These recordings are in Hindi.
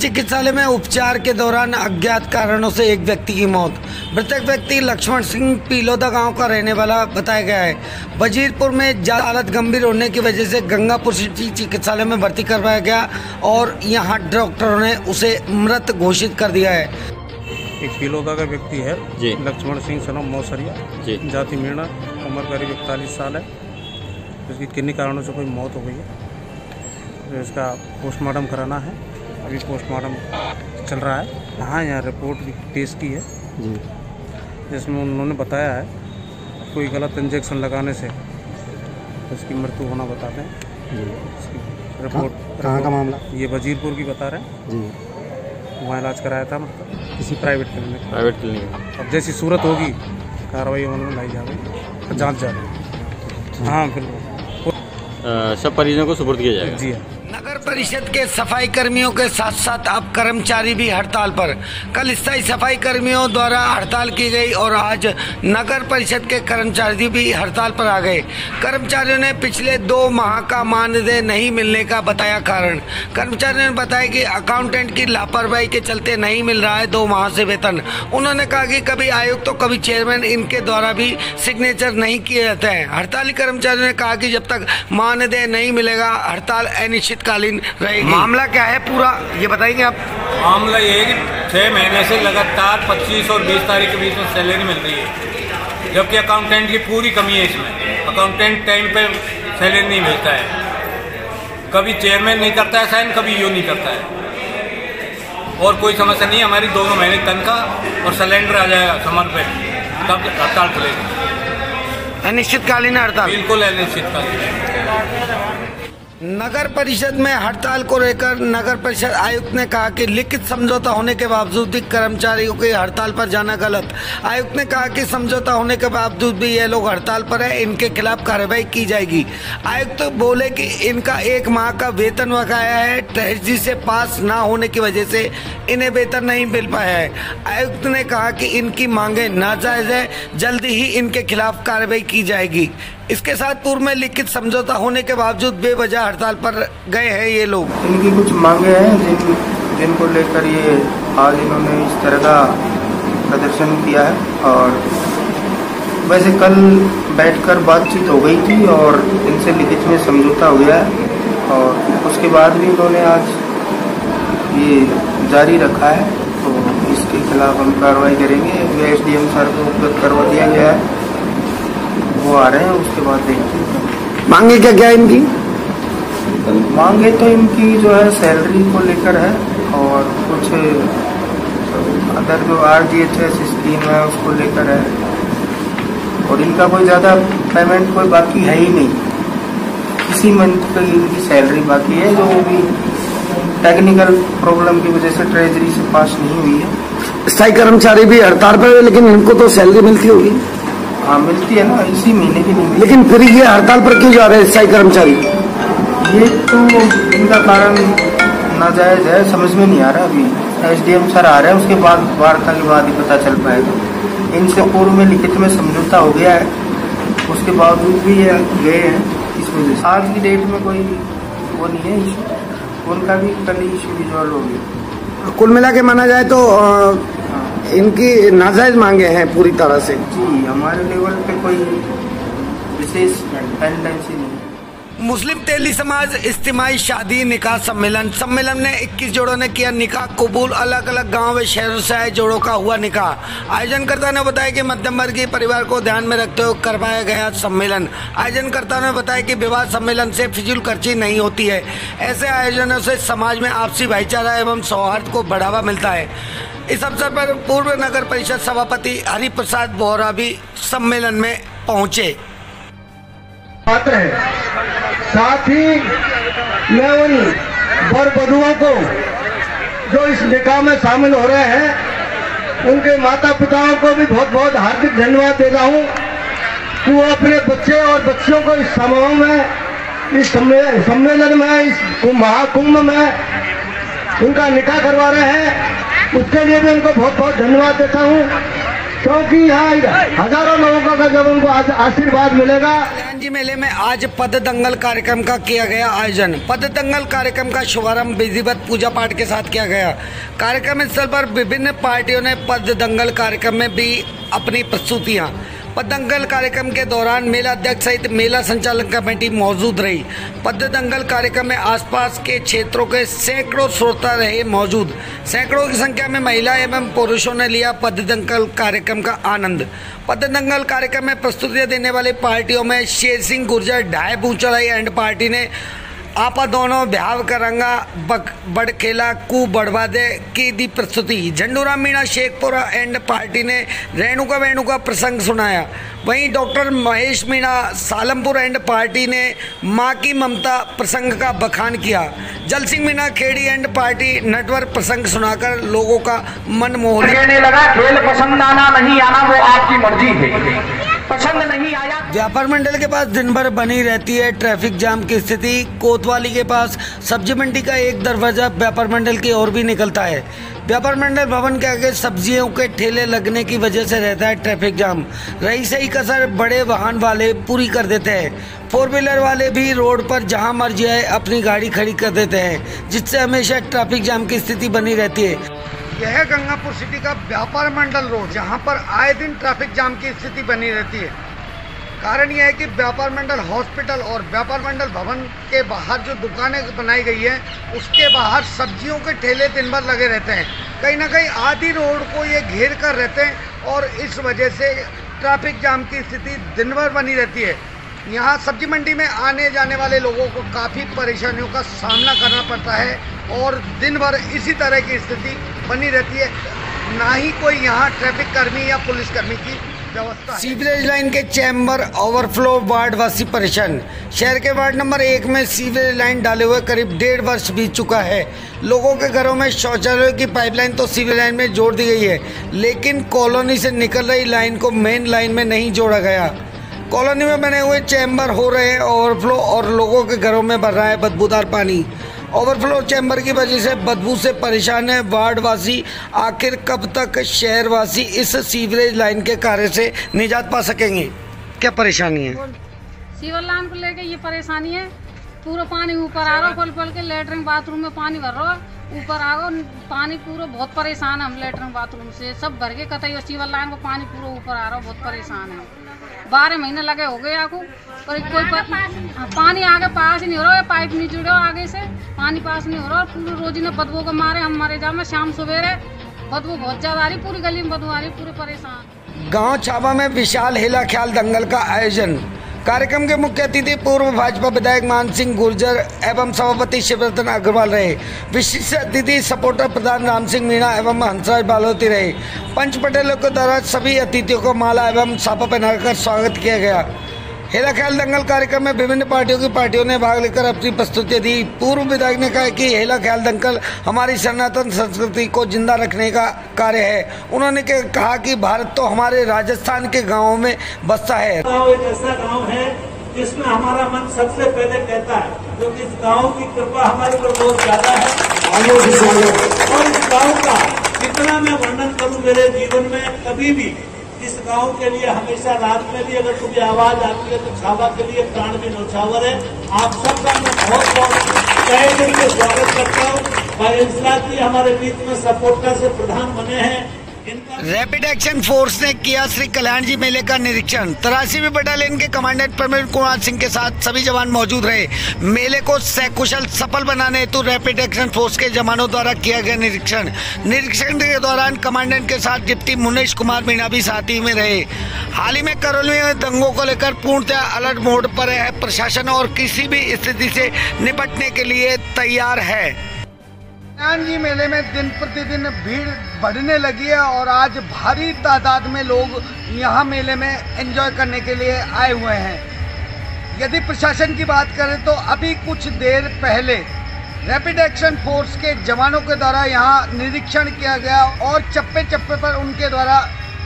चिकित्सालय में उपचार के दौरान अज्ञात कारणों से एक व्यक्ति की मौत। मृतक व्यक्ति लक्ष्मण सिंह पीलोदा गांव का रहने वाला बताया गया है। वजीरपुर में हालत गंभीर होने की वजह से गंगापुर सिटी चिकित्सालय में भर्ती करवाया गया और यहां डॉक्टरों ने उसे मृत घोषित कर दिया है। एक पीलोदा का व्यक्ति है जी, लक्ष्मण सिंह सनम मौसरिया जी, जाति मीणा, उम्र करीब 41 साल है। इसकी किन्हीं कारणों से कोई मौत हो गई है, तो इसका पोस्टमार्टम कराना है। अभी पोस्टमार्टम चल रहा है। यहाँ रिपोर्ट भी टेस्ट की है जी, जिसमें उन्होंने बताया है कोई गलत इंजेक्शन लगाने से उसकी मृत्यु होना बताते हैं जी। रिपोर्ट कहाँ का मामला? ये वजीरपुर की बता रहे हैं जी। वहाँ इलाज कराया था, मतलब किसी प्राइवेट क्लिनिक। अब जैसी सूरत होगी कार्रवाई उन्होंने लाई जा रही, जाँच जा रही। हाँ बिल्कुल, सब परिजनों को सुपुर्द किया जाएगा जी। हाँ, नगर परिषद के सफाई कर्मियों के साथ साथ अब कर्मचारी भी हड़ताल पर। कल स्थायी सफाई कर्मियों द्वारा हड़ताल की गई और आज नगर परिषद के कर्मचारी भी हड़ताल पर आ गए। कर्मचारियों ने पिछले 2 माह का मानदेय नहीं मिलने का बताया कारण। कर्मचारियों ने बताया कि अकाउंटेंट की लापरवाही के चलते नहीं मिल रहा है 2 माह से वेतन। उन्होंने कहा कि कभी आयुक्त तो कभी चेयरमैन, इनके द्वारा भी सिग्नेचर नहीं किए जाते हैं। हड़ताली कर्मचारियों ने कहा कि जब तक मानदेय नहीं मिलेगा हड़ताल अनिश्चितकालीन रहेगी। मामला क्या है पूरा ये बताएंगे आप? मामला ये है कि 6 महीने से लगातार 25 और 20 तारीख के बीच में सैलरी मिल रही है, जबकि अकाउंटेंट की पूरी कमी है इसमें। अकाउंटेंट टाइम पे सैलरी नहीं मिलता है, कभी चेयरमैन नहीं करता है साइन, कभी ईओ नहीं करता है। और कोई समस्या नहीं, हमारी 2 महीने तनख्वाह और सिलेंडर आ जाएगा समर पे, तब हड़ताल चलेगी। अनिश्चितकालीन हड़ताल? बिल्कुल अनिश्चितकालीन। नगर परिषद में हड़ताल को लेकर नगर परिषद आयुक्त ने कहा कि लिखित समझौता होने के बावजूद भी कर्मचारियों के हड़ताल पर जाना गलत। आयुक्त ने कहा कि समझौता होने के बावजूद भी ये लोग हड़ताल पर है, इनके खिलाफ कार्रवाई की जाएगी। आयुक्त बोले कि इनका 1 माह का वेतन बकाया है, ट्रेजरी से पास ना होने की वजह से इन्हें वेतन नहीं मिल पाया है। आयुक्त ने कहा कि इनकी मांगे नाजायज है, जल्दी ही इनके खिलाफ कार्रवाई की जाएगी। इसके साथ पूर्व में लिखित समझौता होने के बावजूद बेवजह हड़ताल पर गए हैं ये लोग। इनकी कुछ मांगे हैं जिनको लेकर ये आज इन्होंने इस तरह का प्रदर्शन किया है। और वैसे कल बैठकर बातचीत हो गई थी और इनसे लिखित में समझौता हो गया है और उसके बाद भी इन्होंने आज ये जारी रखा है, तो इसके खिलाफ हम कार्रवाई करेंगे। एसडीएम सर को उपलब्ध करवा दिया गया है, वो आ रहे हैं, उसके बाद देखते हैं। मांगे क्या क्या इनकी? मांगे तो इनकी जो है सैलरी को लेकर है और कुछ अदर जो RGHS स्कीम है उसको लेकर है। और इनका कोई ज़्यादा पेमेंट कोई बाकी है ही नहीं, इसी मंथ की इनकी सैलरी बाकी है, जो भी टेक्निकल प्रॉब्लम की वजह से ट्रेजरी से पास नहीं हुई है। स्थायी कर्मचारी भी हड़ताल पर है, लेकिन इनको तो सैलरी मिलती होगी? हाँ मिलती है ना, इसी महीने की नहीं। लेकिन फिर ये हड़ताल पर क्यों जा रहे हैं स्थायी कर्मचारी? ये तो इनका कारण नाजायज है, समझ में नहीं आ रहा। अभी SDM सर आ रहे हैं, उसके बाद वार्ता के बाद ही पता चल पाएगा। इनसे पूर्व में लिखित में समझौता हो गया है, उसके बावजूद भी ये गए हैं। इस वजह से आज की डेट में कोई वो नहीं है इशू, उनका भी कल इशू रिजॉल्व हो गया। कुल मिला के माना जाए तो इनकी नाजायज मांगे हैं पूरी तरह से जी। हमारे लेवल पे कोई विशेष टेंडेंसी नहीं। मुस्लिम तेली समाज इज्तिमाई शादी निकाह सम्मेलन ने 21 जोड़ों ने किया निकाह कबूल। अलग अलग गांव व शहरों से आए जोड़ों का हुआ निकाह। आयोजनकर्ता ने बताया कि मध्यम वर्गीय परिवार को ध्यान में रखते हुए करवाया गया सम्मेलन। आयोजनकर्ता ने बताया कि विवाह सम्मेलन से फिजूल खर्ची नहीं होती है। ऐसे आयोजनों से समाज में आपसी भाईचारा एवं सौहार्द को बढ़ावा मिलता है। इस अवसर पर पूर्व नगर परिषद सभापति हरिप्रसाद बोहरा भी सम्मेलन में पहुंचे। पात्र है, साथ ही मैं उन वर वधुओं को जो इस निकाह में शामिल हो रहे हैं उनके माता पिताओं को भी बहुत बहुत हार्दिक धन्यवाद दे रहा हूँ कि वो अपने बच्चे और बच्चियों को इस समारोह में, इस सम्मेलन में, इस महाकुंभ में उनका निकाह करवा रहे हैं। उसके लिए भी उनको बहुत बहुत धन्यवाद देता हूँ। क्योंकि यहाँ हजारों लोगों का जब उनको आशीर्वाद मिलेगा। कल्याण जी मेले में आज पद दंगल कार्यक्रम का किया गया आयोजन। पद दंगल कार्यक्रम का शुभारंभ विधिवत पूजा पाठ के साथ किया गया। कार्यक्रम स्थल पर विभिन्न पार्टियों ने पद दंगल कार्यक्रम में भी अपनी प्रस्तुतियां। पद दंगल कार्यक्रम के दौरान मेला अध्यक्ष सहित मेला संचालन कमेटी मौजूद रही। पद दंगल कार्यक्रम में आसपास के क्षेत्रों के सैकड़ों श्रोता रहे मौजूद। सैकड़ों की संख्या में महिला एवं पुरुषों ने लिया पद दंगल कार्यक्रम का आनंद। पद दंगल कार्यक्रम में प्रस्तुतियां देने वाली पार्टियों में शेर सिंह गुर्जर ढाई बूचड़ाई एंड पार्टी ने आपा दोनों ब्याव करंगा बड़खेला कू बढ़वा दे की दी प्रस्तुति। झंडूराम मीणा शेखपुरा एंड पार्टी ने रेणुका वेणुका प्रसंग सुनाया। वहीं doctor Mahesh Meena Salampur and party ने माँ की ममता प्रसंग का बखान किया। जल सिंह मीणा खेड़ी एंड पार्टी नटवर प्रसंग सुनाकर लोगों का मन मोह लगा। खेल पसंद आना नहीं आना वो आपकी मर्जी है, पसंद नहीं आया। व्यापार मंडल के पास दिन भर बनी रहती है ट्रैफिक जाम की स्थिति। कोतवाली के पास सब्जी मंडी का एक दरवाजा व्यापार मंडल की ओर भी निकलता है। व्यापार मंडल भवन के आगे सब्जियों के ठेले लगने की वजह से रहता है ट्रैफिक जाम। रही सही कसर बड़े वाहन वाले पूरी कर देते हैं। 4 व्हीलर वाले भी रोड पर जहां मर्जी आए अपनी गाड़ी खड़ी कर देते हैं, जिससे हमेशा ट्रैफिक जाम की स्थिति बनी रहती है। यह है गंगापुर सिटी का व्यापार मंडल रोड, जहां पर आए दिन ट्रैफिक जाम की स्थिति बनी रहती है। कारण यह है कि व्यापार मंडल हॉस्पिटल और व्यापार मंडल भवन के बाहर जो दुकानें बनाई गई हैं, उसके बाहर सब्जियों के ठेले दिन भर लगे रहते हैं। कहीं ना कहीं आधी रोड को ये घेर कर रहते हैं और इस वजह से ट्रैफिक जाम की स्थिति दिन भर बनी रहती है। यहाँ सब्जी मंडी में आने जाने वाले लोगों को काफ़ी परेशानियों का सामना करना पड़ता है और दिन भर इसी तरह की स्थिति बनी रहती है। ना ही कोई यहाँ ट्रैफिक कर्मी या पुलिसकर्मी की व्यवस्था। सीवरेज लाइन के चैम्बर ओवरफ्लो, वार्ड वासी परेशान। शहर के वार्ड नंबर 1 में सीवरेज लाइन डाले हुए करीब 1.5 वर्ष बीत चुका है। लोगों के घरों में शौचालयों की पाइपलाइन तो सीवरेज लाइन में जोड़ दी गई है, लेकिन कॉलोनी से निकल रही लाइन को मेन लाइन में नहीं जोड़ा गया। कॉलोनी में बने हुए चैम्बर हो रहे हैं ओवरफ्लो और लोगों के घरों में भर रहा है बदबूदार पानी। ओवरफ्लो चैम्बर की वजह से बदबू से परेशान है वार्डवासी। आखिर कब तक शहरवासी इस सीवरेज लाइन के कार्य से निजात पा सकेंगे? क्या परेशानी है? सीवर लाइन को लेके ये परेशानी है। पूरा पानी ऊपर आ रहा, पल पल के लेटरिन बाथरूम में पानी भर रहा, ऊपर आ गो पानी पूरा। बहुत परेशान है हम लेटरिन बाथरूम से, सब भर के कतई सीवर लाइन को पानी पूरा ऊपर आ रहा, बहुत परेशान है। 12 महीने लगे हो गए आपको, पर कोई पानी आगे पास ही नहीं हो रहा है। पाइप नहीं जुड़ा आगे से, पानी पास नहीं हो रहा। पूरी रोजी ने बदबू को मारे हम मरे जाओ। शाम सवेरे बदबू बहुत ज्यादा आ रही, पूरी गली में बदबू आ रही, पूरे परेशान। गांव छावा में विशाल हेला ख्याल दंगल का आयोजन। कार्यक्रम के मुख्य अतिथि पूर्व भाजपा विधायक मान सिंह गुर्जर एवं सभापति शिवरतन अग्रवाल रहे। विशिष्ट अतिथि सपोर्टर प्रधान राम सिंह मीणा एवं हंसराज बालोती रहे। पंच पटेलों के द्वारा सभी अतिथियों को माला एवं साफा पहनाकर स्वागत किया गया। हेला ख्याल दंगल कार्यक्रम में विभिन्न पार्टियों ने भाग लेकर अपनी प्रस्तुतियां दी। पूर्व विधायक ने कहा कि हेला ख्याल दंगल हमारी सनातन संस्कृति को जिंदा रखने का कार्य है। उन्होंने कहा कि भारत तो हमारे राजस्थान के गांवों में बसता है। एक ऐसा गांव है जिसमें हमारा मन सबसे पहले कहता है, क्योंकि इस गांव की कृपा हमारे ऊपर बहुत ज्यादा है। और इस गांव का कितना मैं वर्णन करूं, मेरे जीवन में कभी भी इस गांव के लिए हमेशा रात में भी अगर मुझे आवाज आती है तो छावा के लिए प्राण भी नौछावर है। आप सबका मैं बहुत बहुत तहे दिल से स्वागत करता हूँ। भाई इंसलात जी हमारे बीच में सपोर्टर से प्रधान बने हैं। रैपिड एक्शन फोर्स ने किया श्री कल्याण जी मेले का निरीक्षण। 83वीं बटालियन के कमांडेंट प्रवीण कुमार सिंह के साथ सभी जवान मौजूद रहे। मेले को सकुशल सफल बनाने हेतु रैपिड एक्शन फोर्स के जवानों द्वारा किया गया निरीक्षण के दौरान कमांडेंट के साथ डिप्टी मुनेश कुमार मीणा भी साथ ही में रहे। हाल ही में करौली में दंगों को लेकर पूर्णतः अलर्ट मोड पर है प्रशासन और किसी भी स्थिति से निपटने के लिए तैयार है। कल्याण जी मेले में दिन प्रतिदिन भीड़ बढ़ने लगी है और आज भारी तादाद में लोग यहाँ मेले में एंजॉय करने के लिए आए हुए हैं। यदि प्रशासन की बात करें तो अभी कुछ देर पहले रैपिड एक्शन फोर्स के जवानों के द्वारा यहाँ निरीक्षण किया गया और चप्पे चप्पे पर उनके द्वारा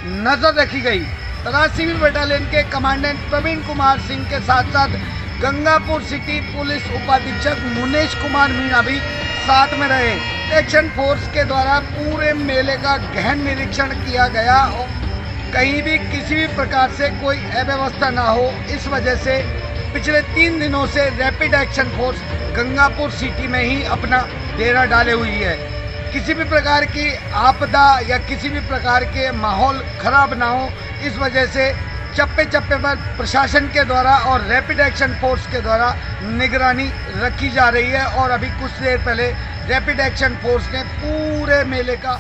नजर रखी गई। 83वीं बटालियन के कमांडेंट प्रवीण कुमार सिंह के साथ साथ गंगापुर सिटी पुलिस उपाधीक्षक मुनेश कुमार मीणा भी साथ में रहे। एक्शन फोर्स के द्वारा पूरे मेले का गहन निरीक्षण किया गया कहीं भी किसी भी प्रकार से कोई अव्यवस्था ना हो, इस वजह से पिछले 3 दिनों से rapid action force Gangapur city में ही अपना डेरा डाले हुई है। किसी भी प्रकार की आपदा या किसी भी प्रकार के माहौल खराब ना हो, इस वजह से चप्पे चप्पे पर प्रशासन के द्वारा और रैपिड एक्शन फोर्स के द्वारा निगरानी रखी जा रही है। और अभी कुछ देर पहले रैपिड एक्शन फोर्स ने पूरे मेले का